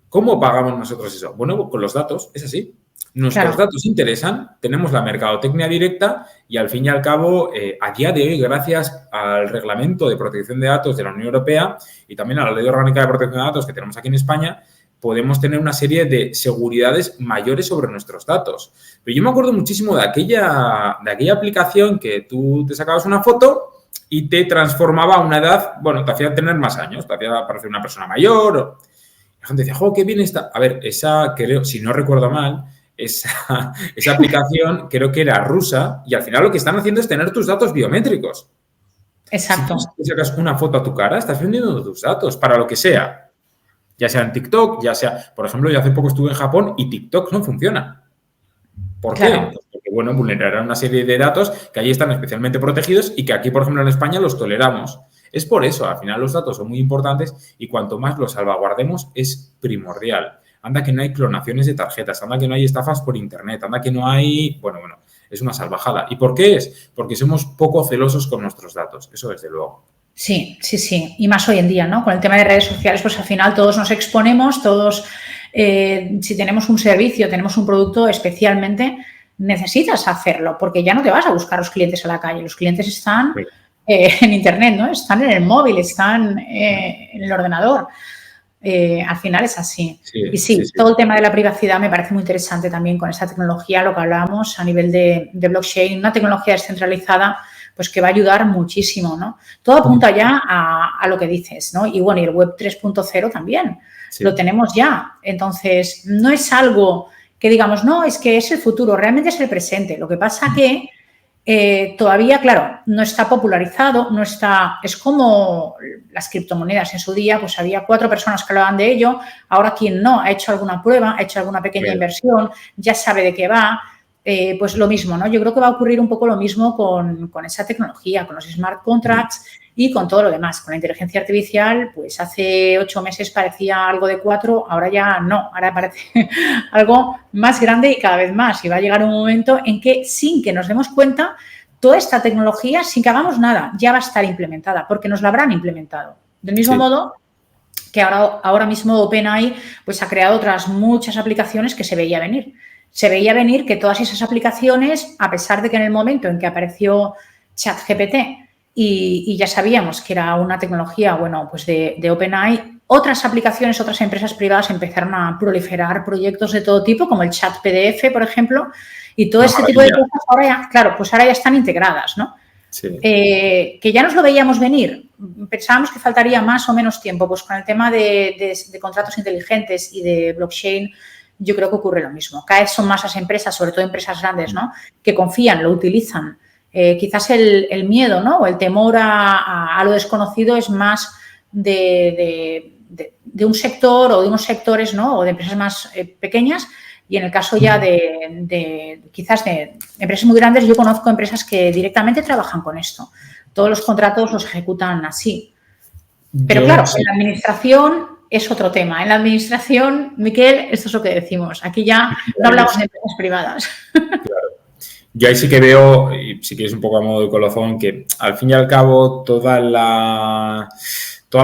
Speaker 1: ¿cómo pagamos nosotros eso? Bueno, con los datos, es así. Nuestros datos interesan, tenemos la mercadotecnia directa y al fin y al cabo, a día de hoy, gracias al Reglamento de Protección de Datos de la Unión Europea y también a la Ley Orgánica de Protección de Datos que tenemos aquí en España, podemos tener una serie de seguridades mayores sobre nuestros datos. Pero yo me acuerdo muchísimo de aquella aplicación que tú te sacabas una foto y te transformaba a una edad, bueno, te hacía tener más años, te hacía parecer una persona mayor. La gente decía, ¡jo, qué bien está! A ver, esa, creo, si no recuerdo mal, esa aplicación creo que era rusa y al final lo que están haciendo es tener tus datos biométricos.
Speaker 2: Exacto.
Speaker 1: Si tú sacas una foto a tu cara, estás vendiendo tus datos para lo que sea. Ya sea en TikTok, ya sea... Por ejemplo, yo hace poco estuve en Japón y TikTok no funciona. ¿Por qué? Pues porque, bueno, vulnerarán una serie de datos que allí están especialmente protegidos y que aquí, por ejemplo, en España los toleramos. Es por eso, al final los datos son muy importantes y cuanto más los salvaguardemos es primordial. Anda que no hay clonaciones de tarjetas, anda que no hay estafas por internet, anda que no hay... Bueno, es una salvajada. ¿Y por qué es? Porque somos poco celosos con nuestros datos, eso desde luego.
Speaker 2: Sí. Y más hoy en día, ¿no? Con el tema de redes sociales, pues al final todos nos exponemos, todos, si tenemos un servicio, tenemos un producto, especialmente necesitas hacerlo, porque ya no te vas a buscar los clientes a la calle, los clientes están en internet, ¿no? Están en el móvil, están en el ordenador. Al final es así. Sí, todo el tema de la privacidad me parece muy interesante también con esta tecnología, lo que hablábamos a nivel de blockchain, una tecnología descentralizada, pues que va a ayudar muchísimo, ¿no? Todo apunta ya a lo que dices, ¿no? Y bueno, y el Web 3.0 también, lo tenemos ya. Entonces, no es algo que digamos, no, es que es el futuro, realmente es el presente. Lo que pasa que Todavía, claro, no está popularizado, no está, es como las criptomonedas. En su día, pues había 4 personas que hablaban de ello, ahora quien no, ha hecho alguna prueba, ha hecho alguna pequeña inversión, ya sabe de qué va, pues lo mismo, ¿no? Yo creo que va a ocurrir un poco lo mismo con esa tecnología, con los smart contracts y con todo lo demás. Con la inteligencia artificial, pues hace 8 meses parecía algo de 4, ahora ya no, ahora parece algo más grande y cada vez más. Y va a llegar un momento en que, sin que nos demos cuenta, toda esta tecnología, sin que hagamos nada, ya va a estar implementada, porque nos la habrán implementado. Del mismo modo que ahora mismo OpenAI pues ha creado otras muchas aplicaciones que se veía venir. Se veía venir que todas esas aplicaciones, a pesar de que en el momento en que apareció ChatGPT y ya sabíamos que era una tecnología, bueno, pues de OpenAI, otras aplicaciones, otras empresas privadas empezaron a proliferar proyectos de todo tipo, como el chat PDF, por ejemplo, y todo este tipo de cosas ahora ya, claro, pues ahora ya están integradas, ¿no?
Speaker 1: Sí.
Speaker 2: Que ya nos lo veíamos venir, pensábamos que faltaría más o menos tiempo, pues con el tema de contratos inteligentes y de blockchain, yo creo que ocurre lo mismo. Cada vez son más las empresas, sobre todo empresas grandes, ¿no?, que confían, lo utilizan. Quizás el miedo, ¿no?, o el temor a lo desconocido es más de un sector o de unos sectores, ¿no?, o de empresas más pequeñas. Y en el caso ya quizás de empresas muy grandes, yo conozco empresas que directamente trabajan con esto. Todos los contratos los ejecutan así. Pero claro, en la administración es otro tema. En la administración, Miquel, esto es lo que decimos. Aquí ya no hablamos de empresas privadas.
Speaker 1: Claro. Yo ahí sí que veo, y si quieres un poco a modo de colofón, que al fin y al cabo toda la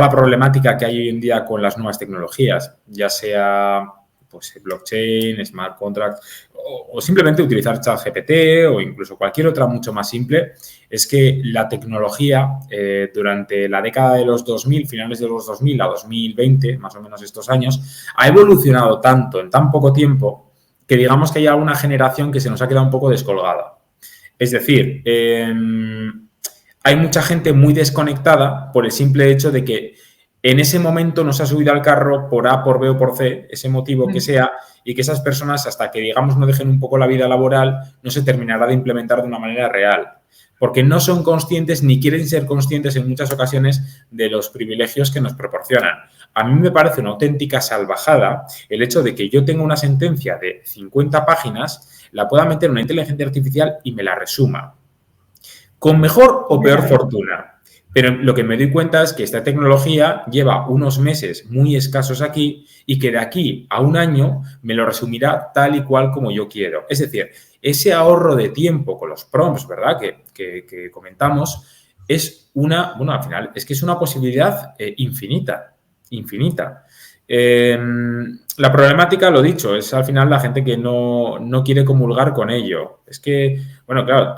Speaker 1: problemática que hay hoy en día con las nuevas tecnologías, ya sea pues blockchain, smart contract o simplemente utilizar ChatGPT o incluso cualquier otra mucho más simple, es que la tecnología durante la década de los 2000, finales de los 2000 a 2020, más o menos estos años, ha evolucionado tanto en tan poco tiempo que digamos que hay alguna generación que se nos ha quedado un poco descolgada. Es decir, hay mucha gente muy desconectada por el simple hecho de que en ese momento nos ha subido al carro por A, por B o por C, ese motivo que sea, y que esas personas, hasta que, digamos, no dejen un poco la vida laboral, no se terminará de implementar de una manera real. Porque no son conscientes ni quieren ser conscientes en muchas ocasiones de los privilegios que nos proporcionan. A mí me parece una auténtica salvajada el hecho de que yo tenga una sentencia de 50 páginas, la pueda meter en una inteligencia artificial y me la resuma. Con mejor o peor fortuna. Pero lo que me doy cuenta es que esta tecnología lleva unos meses muy escasos aquí y que de aquí a un año me lo resumirá tal y cual como yo quiero. Es decir, ese ahorro de tiempo con los prompts, ¿verdad?, que comentamos, es al final, es que es una posibilidad infinita. La problemática, lo dicho, es al final la gente que no quiere comulgar con ello. Es que, bueno, claro,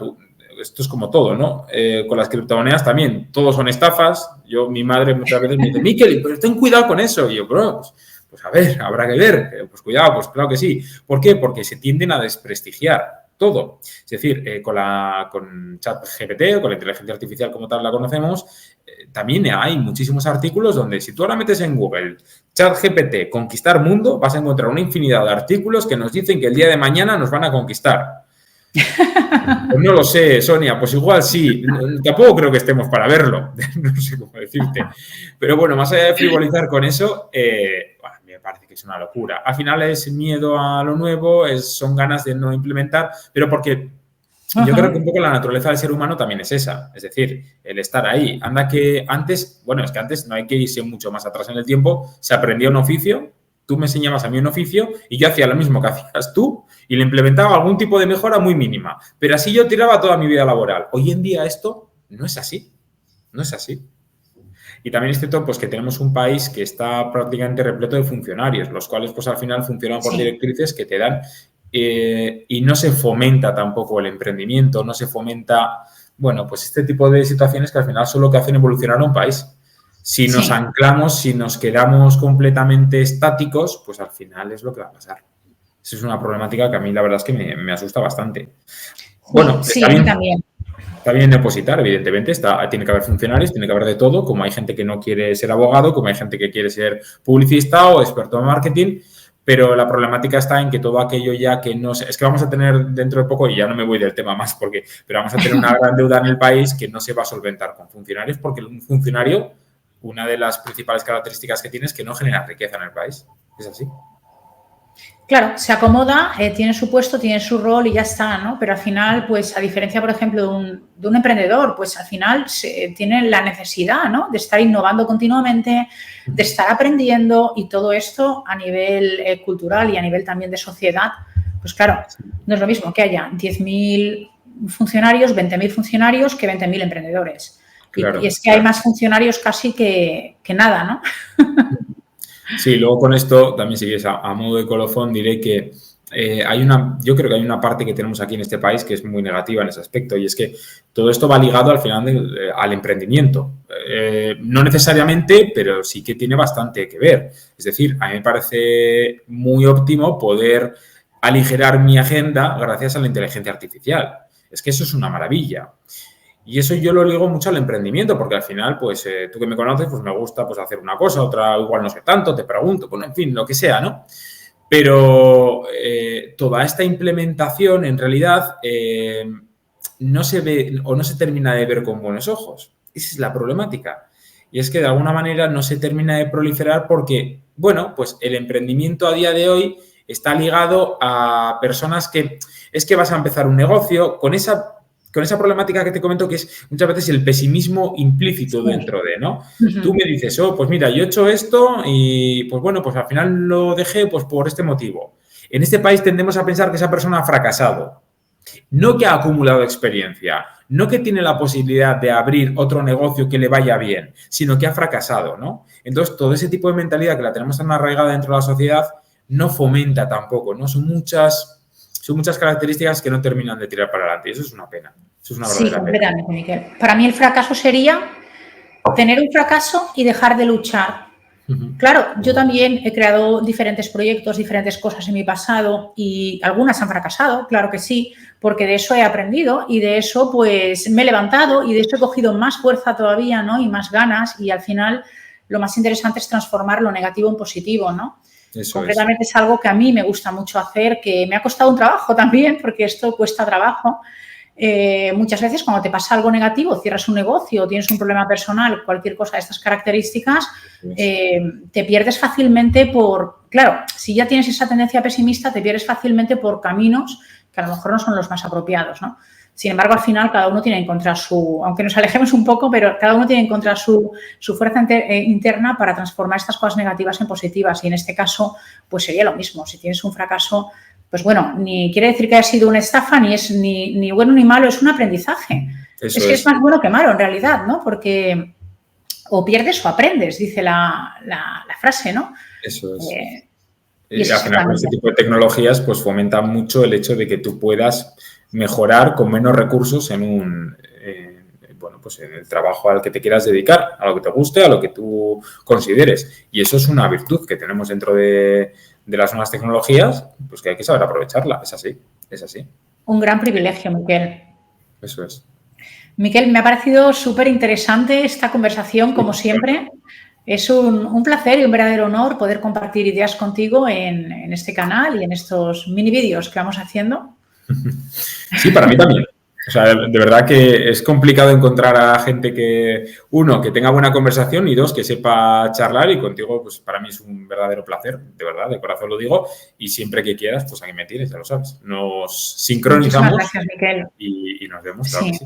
Speaker 1: esto es como todo, ¿no? Con las criptomonedas también, todos son estafas. Mi madre muchas veces me dice, Miquel, pero ten cuidado con eso. Y yo, bro, pues a ver, habrá que ver. Pues cuidado, pues claro que sí. ¿Por qué? Porque se tienden a desprestigiar todo. Es decir, con ChatGPT o con la inteligencia artificial como tal la conocemos, también hay muchísimos artículos donde si tú ahora metes en Google ChatGPT conquistar mundo, vas a encontrar una infinidad de artículos que nos dicen que el día de mañana nos van a conquistar. Pues no lo sé, Sonia, pues igual sí, tampoco creo que estemos para verlo, no sé cómo decirte, pero bueno, más allá de frivolizar con eso, me parece que es una locura. Al final es miedo a lo nuevo, son ganas de no implementar, pero porque yo creo que un poco la naturaleza del ser humano también es esa, es decir, el estar ahí. Anda que antes, bueno, es que antes no hay que irse mucho más atrás en el tiempo, se aprendía un oficio, tú me enseñabas a mí un oficio y yo hacía lo mismo que hacías tú y le implementaba algún tipo de mejora muy mínima. Pero así yo tiraba toda mi vida laboral. Hoy en día esto no es así. No es así. Y también es cierto pues, que tenemos un país que está prácticamente repleto de funcionarios, los cuales pues al final funcionan por directrices que te dan y no se fomenta tampoco el emprendimiento, no se fomenta, bueno, pues este tipo de situaciones que al final son lo que hacen evolucionar a un país. Si nos anclamos, si nos quedamos completamente estáticos, pues al final es lo que va a pasar. Esa es una problemática que a mí la verdad es que me asusta bastante. Bueno,
Speaker 2: sí, también.
Speaker 1: Está bien depositar, evidentemente, tiene que haber funcionarios, tiene que haber de todo, como hay gente que no quiere ser abogado, como hay gente que quiere ser publicista o experto en marketing, pero la problemática está en que todo aquello ya que no se... Es que vamos a tener dentro de poco, y ya no me voy del tema más, pero vamos a tener una gran deuda en el país que no se va a solventar con funcionarios, porque un funcionario, una de las principales características que tiene es que no genera riqueza en el país. Es así.
Speaker 2: Claro, se acomoda, tiene su puesto, tiene su rol y ya está, ¿no? Pero al final, pues a diferencia, por ejemplo, de un emprendedor, pues al final tiene la necesidad, ¿no? De estar innovando continuamente, de estar aprendiendo y todo esto a nivel cultural y a nivel también de sociedad, pues claro, no es lo mismo que haya 10.000 funcionarios, 20.000 funcionarios que 20.000 emprendedores.
Speaker 1: Claro,
Speaker 2: y es que hay más funcionarios casi que nada, ¿no?
Speaker 1: Sí, luego con esto, también si quieres, a modo de colofón, diré que yo creo que hay una parte que tenemos aquí en este país que es muy negativa en ese aspecto, y es que todo esto va ligado al final al emprendimiento. No necesariamente, pero sí que tiene bastante que ver. Es decir, a mí me parece muy óptimo poder aligerar mi agenda gracias a la inteligencia artificial. Es que eso es una maravilla. Y eso yo lo ligo mucho al emprendimiento, porque al final, pues tú que me conoces, pues me gusta pues hacer una cosa, otra igual no sé tanto, te pregunto, bueno, en fin, lo que sea, ¿no? Pero toda esta implementación, en realidad, no se ve o no se termina de ver con buenos ojos. Esa es la problemática. Y es que de alguna manera no se termina de proliferar porque, bueno, pues el emprendimiento a día de hoy está ligado a personas que es que vas a empezar un negocio con esa problemática que te comento, que es muchas veces el pesimismo implícito dentro de, ¿no? Tú me dices, pues mira, yo he hecho esto y pues bueno, pues al final lo dejé pues por este motivo. En este país tendemos a pensar que esa persona ha fracasado, no que ha acumulado experiencia, no que tiene la posibilidad de abrir otro negocio que le vaya bien, sino que ha fracasado, ¿no? Entonces, todo ese tipo de mentalidad que la tenemos tan arraigada dentro de la sociedad no fomenta tampoco, ¿no? Son muchas características que no terminan de tirar para adelante y eso es una pena. Eso es una verdadera
Speaker 2: pena. Sí, completamente, Miquel. Para mí el fracaso sería tener un fracaso y dejar de luchar. Claro, yo también he creado diferentes proyectos, diferentes cosas en mi pasado y algunas han fracasado, claro que sí, porque de eso he aprendido y de eso pues me he levantado y de eso he cogido más fuerza todavía, ¿no? Y más ganas y al final lo más interesante es transformar lo negativo en positivo, ¿no? Eso concretamente es algo que a mí me gusta mucho hacer, que me ha costado un trabajo también, porque esto cuesta trabajo. Muchas veces cuando te pasa algo negativo, cierras un negocio, tienes un problema personal, cualquier cosa de estas características, te pierdes fácilmente claro, si ya tienes esa tendencia pesimista, te pierdes fácilmente por caminos que a lo mejor no son los más apropiados, ¿no? Sin embargo, al final cada uno tiene que encontrar aunque nos alejemos un poco, pero cada uno tiene que encontrar su fuerza interna para transformar estas cosas negativas en positivas y en este caso, pues sería lo mismo. Si tienes un fracaso, pues bueno, ni quiere decir que haya sido una estafa, ni es ni bueno ni malo, es un aprendizaje. Es que es más bueno que malo en realidad, ¿no? Porque o pierdes o aprendes, dice la frase, ¿no?
Speaker 1: Eso es. Y al final, con este tipo de tecnologías, pues fomenta mucho el hecho de que tú puedas mejorar con menos recursos en pues en el trabajo al que te quieras dedicar, a lo que te guste, a lo que tú consideres. Y eso es una virtud que tenemos dentro de las nuevas tecnologías, pues que hay que saber aprovecharla. Es así, es así.
Speaker 2: Un gran privilegio, Miquel.
Speaker 1: Eso es.
Speaker 2: Miquel, me ha parecido súper interesante esta conversación, como siempre. Es un placer y un verdadero honor poder compartir ideas contigo en este canal y en estos mini vídeos que vamos haciendo.
Speaker 1: Sí, para mí también. O sea, de verdad que es complicado encontrar a gente que tenga buena conversación y dos, que sepa charlar y contigo, pues para mí es un verdadero placer, de verdad, de corazón lo digo y siempre que quieras, pues aquí me tienes, ya lo sabes. Nos sincronizamos.
Speaker 2: Muchísimas gracias, Miquel.
Speaker 1: Y nos vemos, claro que sí.